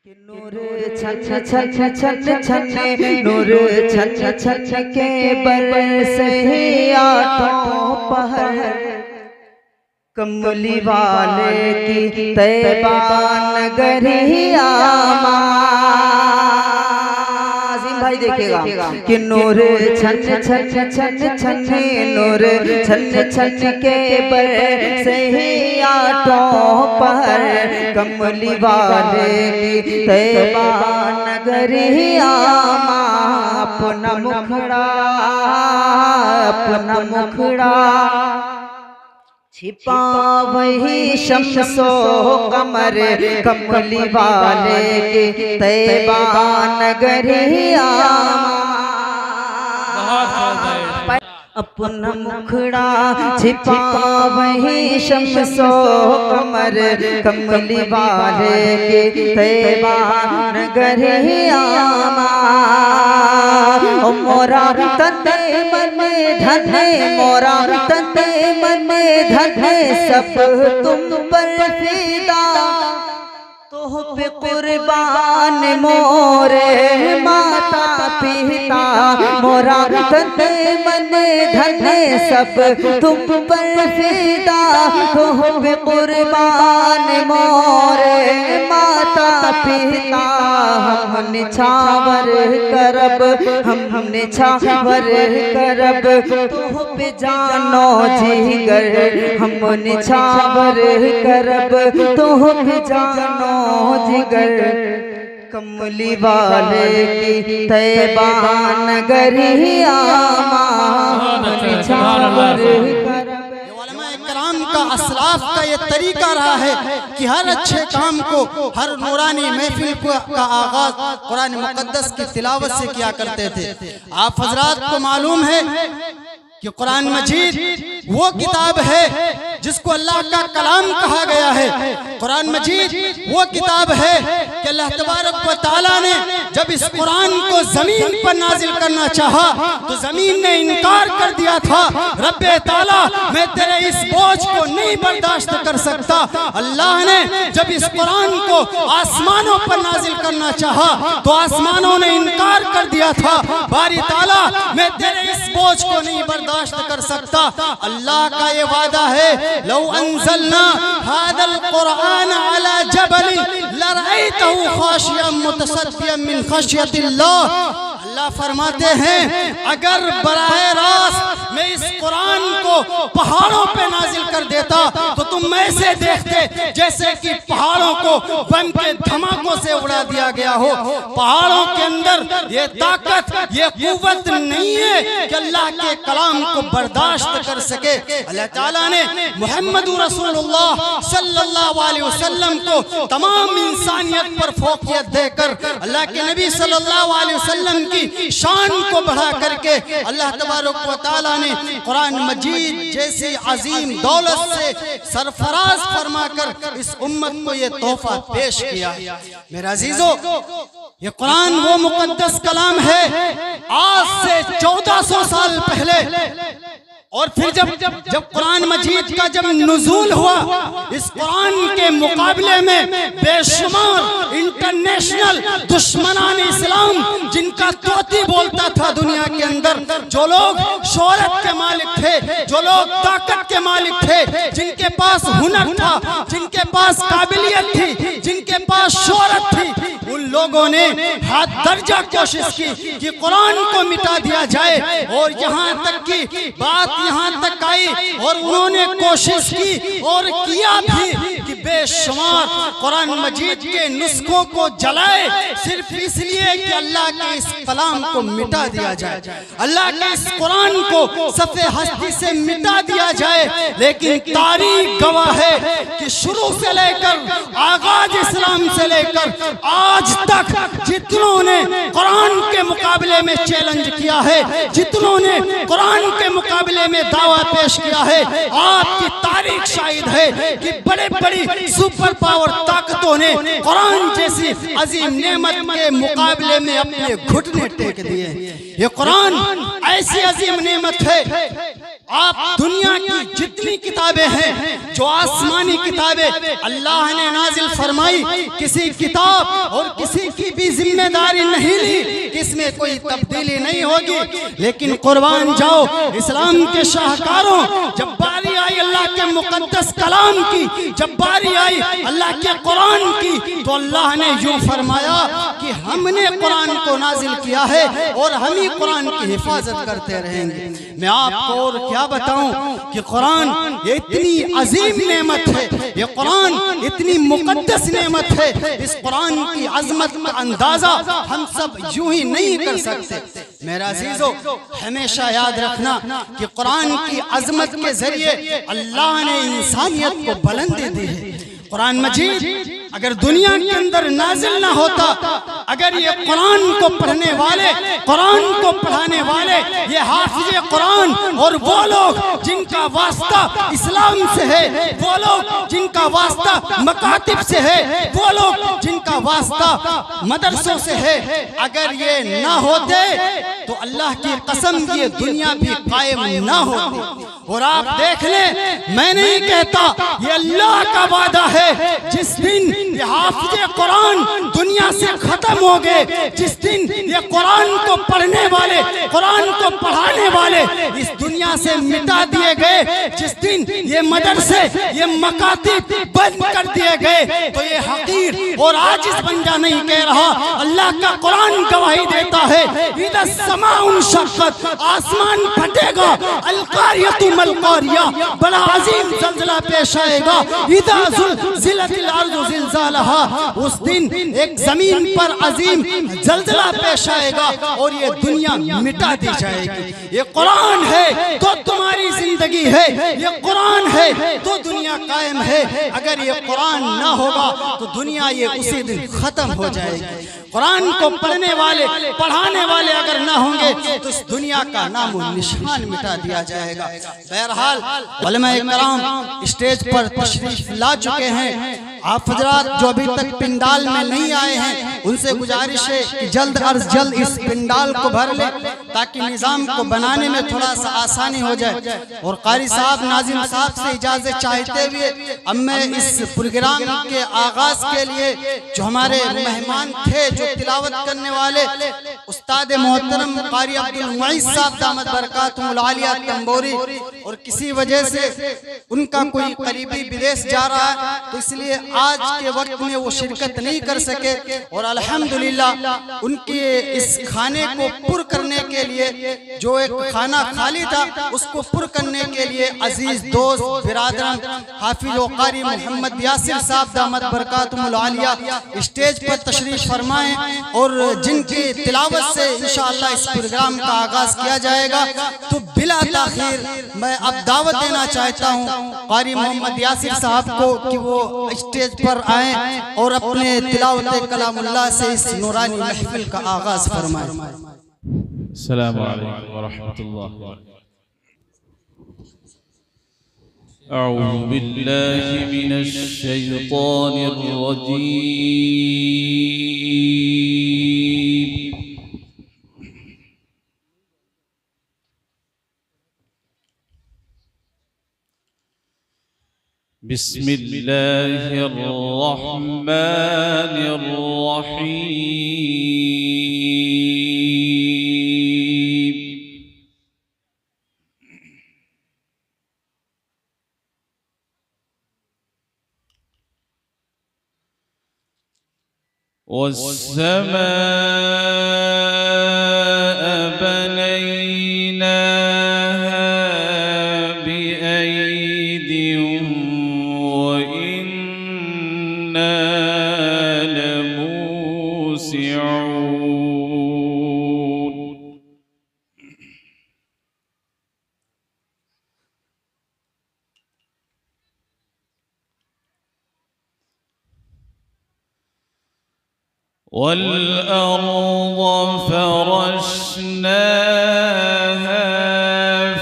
نور چھن چھن چھن چھن نور چھن چھن کے برسے آٹھوں پہر کملی والے کی طیبہ نگری عظیم بھائی دیکھے گا کہ نور چھن چھن چھن چھن نور چھن چھن کے برسے آٹھوں پہر کملی والے کی طیبہ نگری اپنا مکھڑا چھپا وہی شمس و قمر کملی والے کی طیبہ نگری اپنا مکھڑا چھپا وہی شمس و قمر کملی والے کی طیبہ نگری مورا تنے من دھن مورا تنے من دھن سب تم پر فدا تو پہ قربان مورے ماتا پتا مورا تنے من دھن سب تم پر فدا تو پہ قربان مورے ماتا پتا ہم نچھاور کرب ہم نچھاور کرب تو پہ جانو جگر ہم نچھاور کرب تو پہ جانو جگر کملی والے کی طیبہ نگری نچھاور کرب۔ کا اسلاف کا یہ طریقہ رہا ہے کہ ہر اچھے کام کو ہر نورانی محفل کا آغاز قرآن مقدس کی تلاوت سے کیا کرتے تھے۔ آپ حضرات کو معلوم ہے کہ قرآن مجید وہ کتاب ہے جس کو اللہ کا کلام کہا گیا ہے۔ قرآن مجید وہ کتاب ہے کہ اللہ تبارک و تعالیٰ نے جب اس قرآن کو زمین پر نازل کرنا چاہا تو زمین نے انکار کر دیا تھا، رب تعالیٰ میں تیرے اس بوجھ کو نہیں برداشت کر سکتا۔ اللہ نے جب اس قرآن کو آسمانوں پر نازل کرنا چاہا تو آسمانوں نے انکار کر دیا تھا، باری تعالیٰ میں تیرے اس بوجھ کو نہیں برداشت کر سکتا۔ اللہ کا یہ وعدہ ہے لو انزلنا هذا القرآن على جبل لرأيته خاشعا متصدعا من خشية الله۔ اللہ فرماتے ہیں اگر براہ راست میں اس قرآن کو پہاڑوں پہ نازل کر دیتا تو تم ایسے دیکھتے جیسے کہ پہاڑوں کو بم کے دھماکوں سے اڑا دیا گیا ہو۔ پہاڑوں کے اندر یہ طاقت یہ قوت نہیں ہے کہ اللہ کے کلام کو برداشت کر سکے۔ اللہ تعالیٰ نے محمد رسول اللہ صلی اللہ علیہ وسلم کو تمام انسانیت پر فوقیت دے کر اللہ کے نبی صلی اللہ علیہ وسلم کی شان کو بڑھا کر کے اللہ تبارک و تعالیٰ نے قرآن مجید جیسی عظیم دولت سے سرفراز فرما کر اس امت کو یہ تحفہ پیش کیا۔ میرے عزیزو، یہ قرآن وہ مقدس کلام ہے آج سے 1400 سال پہلے، اور پھر جب قرآن مجید کا جب نزول ہوا اس قرآن کے مقابلے میں بے شمار انٹرنیشنل دشمنان اسلام جن کا طوطی بولتا تھا دنیا کے اندر، جو لوگ شہرت کے مالک تھے، جو لوگ طاقت کے مالک تھے، جن کے پاس ہنر تھا، جن کے پاس قابلیت تھی، جن کے پاس شہرت تھی، ان لوگوں نے حد درجہ کوشش کی کہ قرآن کو مٹا دیا جائے، اور یہاں تک کی بات یہاں تک آئی اور انہوں نے کوشش کی اور کیا بھی کہ بے شمار قرآن مجید کے نسخوں کو جلائے، صرف اس لیے کہ اللہ کے اس کلام کو مٹا دیا جائے، اللہ کے اس قرآن کو صفحہ ہستی سے مٹا دیا جائے۔ لیکن تاریخ گواہ ہے کہ شروع سے لے کر آغاز اسلام سے لے کر آج تک جتنوں نے قرآن کے مقابلے میں چیلنج کیا ہے، جتنوں نے قرآن کے مقابلے میں دعویٰ پیش کیا ہے، آپ کی تاریخ شاہد ہے کہ بڑے بڑی سپر پاور طاقتوں نے قرآن جیسی عظیم نعمت کے مقابلے میں اپنے گھٹنے ٹیک دیے۔ یہ قرآن ایسی عظیم نعمت ہے آپ دنیا کی جتنی کتابیں ہیں جو آسمانی کتابیں اللہ نے نازل فرمائی، کسی کتاب اور کسی کی بھی ذمہ داری نہیں لی کہ اس میں کوئی تبدیلی نہیں ہوگی، لیکن قربان جاؤ اسلام کے شاہکاروں، جب باری آئی اللہ کے مقدس کلام کی، جب باری آئی اللہ کے قرآن کی، تو اللہ نے یوں فرمایا کہ ہم نے قرآن کو نازل کیا ہے اور ہم ہی قرآن کی حفاظت کرتے رہیں گے۔ میں آپ کو اور کیا بتاؤں کہ قرآن یہ اتنی عظیم نعمت ہے، یہ قرآن اتنی مقدس نعمت ہے، اس قرآن کی عظمت کا اندازہ ہم سب یوں ہی نہیں کر سکتے۔ میرا عزیزو، ہمیشہ یاد رکھنا کہ قرآن کی عظمت کے ذریعے اللہ نے انسانیت کو بلندی دی ہے۔ قرآن مجید اگر دنیا کے اندر نازل نہ ہوتا، اگر یہ قرآن کو پڑھنے والے، قرآن کو پڑھانے والے، یہ حافظ قرآن اور وہ لوگ جن کا واسطہ اسلام سے ہے، وہ لوگ جن کا واسطہ مکاتب سے ہے، وہ لوگ جن کا واسطہ مدرسوں سے ہے، اگر یہ نہ ہوتے تو اللہ کی قسم یہ دنیا بھی قائم نہ ہوتی۔ اور آپ دیکھ لیں، میں نہیں کہتا، یہ اللہ کا وعدہ ہے، جس دن یہ حافظ قرآن دنیا سے ختم ہو گئے، جس دن یہ قرآن کو پڑھنے والے، قرآن کو پڑھانے والے اس دنیا سے مٹا دیے گئے، جس دن یہ مدرسے، یہ مکاتب بند کر دیے گئے، تو یہ حقیر اور عاجز بندہ نہیں کہہ رہا، اللہ کا قرآن گواہی دیتا ہے، اِذَا السَّمَاءُ انشقت، آسمان پھٹے گا، القاریۃ القاریہ، بڑا عظیم زلزلہ پیش آئے گا، اِذَا زلزلت الارض زلزالہا، اس دن ایک زمین پر عظیم زلزلہ پیش آئے گا اور یہ دنیا مٹا دی جائے گی۔ یہ قرآن ہے تو تمہاری زندگی ہے، یہ قرآن ہے تو دنیا قائم ہے، اگر یہ قرآن نہ ہوگا تو دنیا یہ اسی دن ختم ہو جائے گی۔ قرآن کو پڑھنے والے، پڑھانے والے اگر نہ ہوں گے تو اس دنیا کا نام و نشان مٹا دیا جائے گا۔ بہرحال علماء کرام اسٹیج پر تشریف لا چکے ہیں، آپ حضرات جو ابھی تک پنڈال میں نہیں آئے ہیں ان سے گزارش ہے کہ جلد از جلد اس پنڈال کو بھر لیں تاکہ نظام کو بنانے میں تھوڑا سا آسانی ہو جائے۔ اور قاری صاحب، ناظم صاحب سے اجازت چاہتے ہوئے اب میں اس پروگرام کے آغاز کے لیے جو ہمارے مہمان تھے، جو تلاوت کرنے والے استاد محترم قاری عبدالمعیز صاحب دامت برکاتہم العالیہ تنبوری، اور کسی وجہ سے ان کا کوئی قریبی بدیس جا رہا ہے تو اس لیے آج کے وقت میں وہ شرکت نہیں کر سکے، اور الحمدللہ ان کے اس کھانے کو پر کرنے کے لیے، جو ایک کھانہ خالی تھا اس کو پر کرنے کے لیے عزیز دوست برادران حافظ و قاری محمد یاسر صاحب دامت برکاتہم العالیہ اسٹیج پر تشریف فرمائیں، اور جن کی تلاوت سے انشاءاللہ اس پروگرام کا آغاز کیا جائے گا۔ تو بلا تاخیر میں اب دعوت دینا چاہتا ہوں قاری محمد یاسر صاحب کو کہ وہ اسٹیج پر آئیں اور اپنے تلاوت کلام اللہ سے اس نورانی محفل کا آغاز فرمائیں۔ السلام علیکم ورحمۃ اللہ۔ اعوذ باللہ من الشیطان الرجیم۔ بسم اللہ الرحمن الرحیم۔ والسماء بنيناها بأيد والأرض فرشناها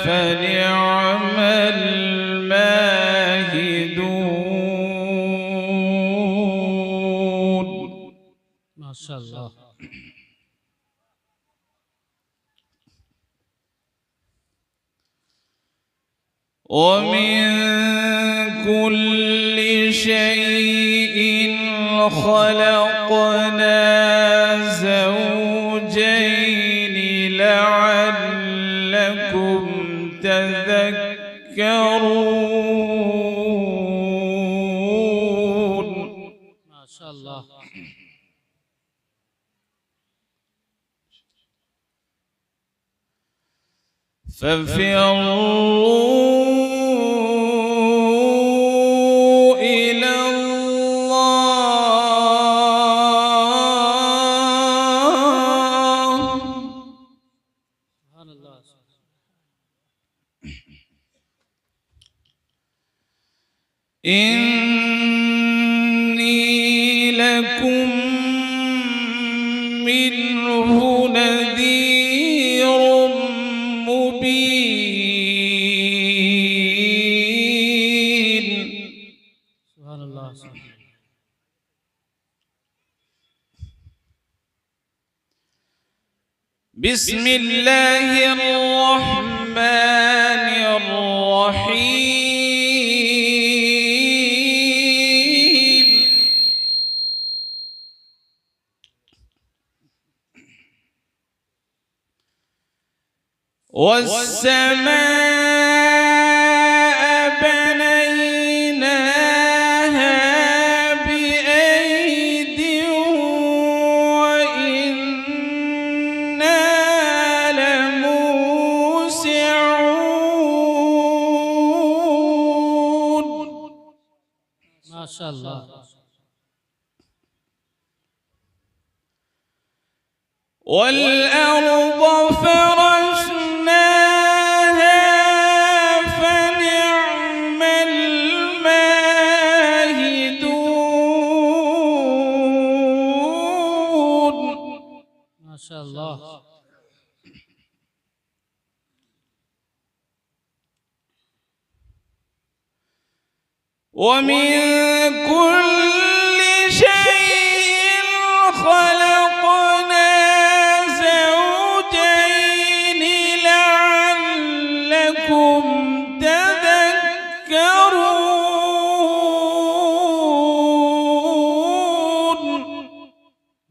فنعم الماهدون۔ ما شاء الله۔ ومن كل شيء خلقنا زوجين لعلكم تذكرون. ما شاء الله. ففروا إلى الله. سبحان الله. إني لكم منه نذير مبين. سبحان الله. بسم الله الرحمن الرحيم. والسماء بنيناها بأيد وإنا لموسعون. ما شاء الله. والأرض فرشناها فنعم الماهدون. ما شاء الله. ومن كل شيء خلقنا زوجين لعلكم تذكرون.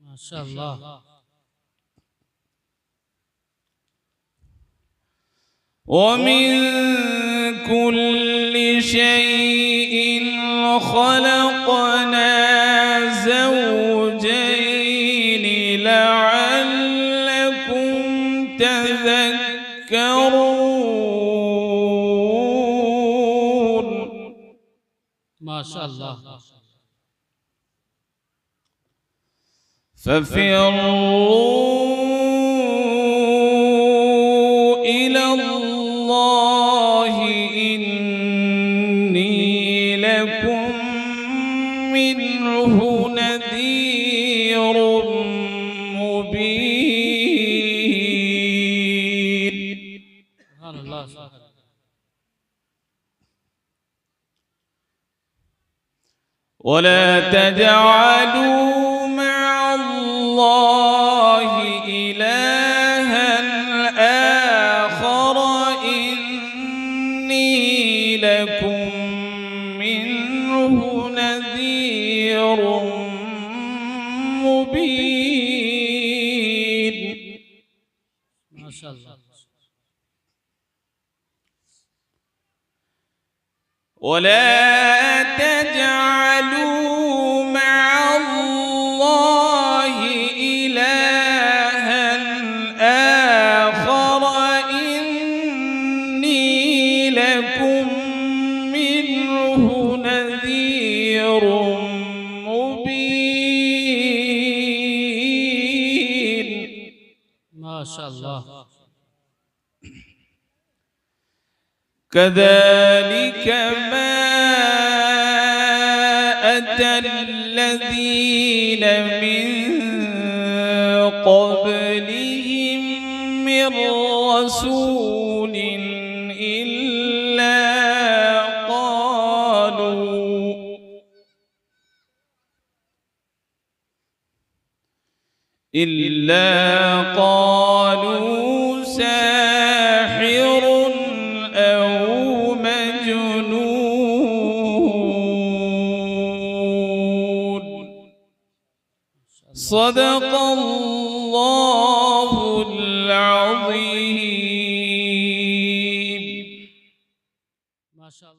ما شاء الله. ومن كل شيء خلقنا زوجين لعلكم تذكرون. ما شاء الله. ففروا إلى الله إني لكم منه نذير مبين. سبحان الله. ولا تجعلوا مع الله إلها آخر إني لكم منه نذير مبين. ما شاء الله. ولا تجعلوا مع الله إلها آخر إني لكم منه نذير مبين. ما شاء الله. كذلك ما أتى الذين من قبلهم من رسول إلا قالوا ساحر أو مجنون. صدق اللہ العظیم. ماشاء اللہ.